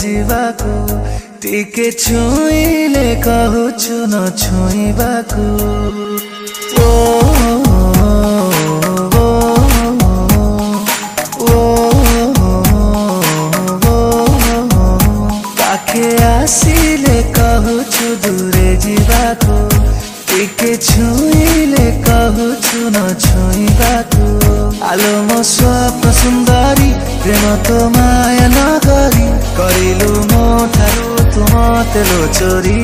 ଯିବାକୁ ଟିକେ ଛୁଇଁଲେ କହୁଛୁ ନ ଛୁଇଁବାକୁ। ଓ ପାଖେ ଆସିଲେ କହୁଛୁ ଦୂରେ ଯିବାକୁ ଟିକେ ଛୁଇଁଲେ କହୁଛୁ ନ ଛୁଇଁବାକୁ। ଆଲୋ ମୋ ସ୍ୱପ୍ନ ସୁନ୍ଦରୀ ପ୍ରେମ ତ ମାୟା ନଗରୀ କରିଲୁ ମୋ ଠାରୁ ତୁ ମତେ लो ଚୋରି।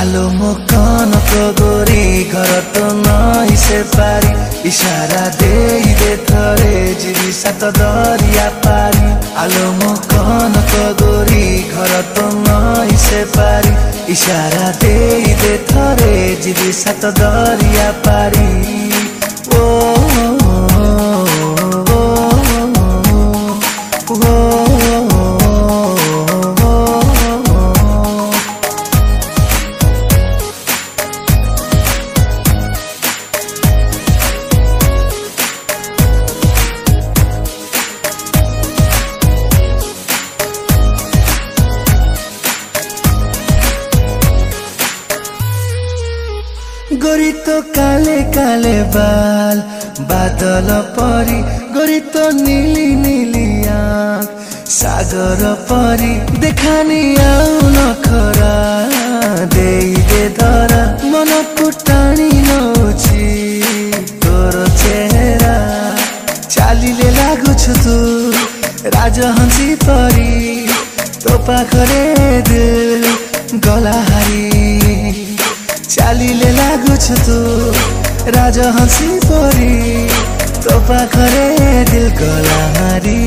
ଆଲୋ ମୋ କନକ ଗୋରୀ ଘର ତ ନାହିଁ ସେ ପାରି ଇଶାରା ଦେଇ ଦେ ଥରେ ଯିବି ସାତ ଦରିଆ ପାରି। ଆଲୋ ମୋ କନକ ଗୋରୀ ଘର ତ ନାହିଁ ସେ ପାରି ଇଶାରା ଦେଇ ଦେ ଥରେ ଯିବି ସାତ ଦରିଆ ପାରି। ଓ गोरी तो काले काले बाल बादल परी गोरी तो नीली नीली आँख सागर परी देखानी आउ नखरा देई दे धरा मन पुटाणी नौची तोर चेहरा चालिले लागुछु तू राजहंसी परी तो पाखरे दिल गलाहारी चालिले लागुछु तू राजहंसी परी तो पाखरे दिल गलाहारी।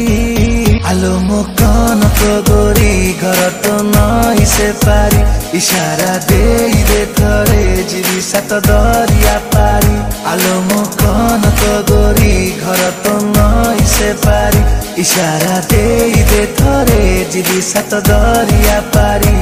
आलो मो कनक गोरी घर तो नाही से पारी इशारा देई दे थरे जिबी सात दरिया पारी। आलो मो कनक गोरी घर तो नाही से पारी इशारा देई दे थरे जिबी सात दरिया पारी।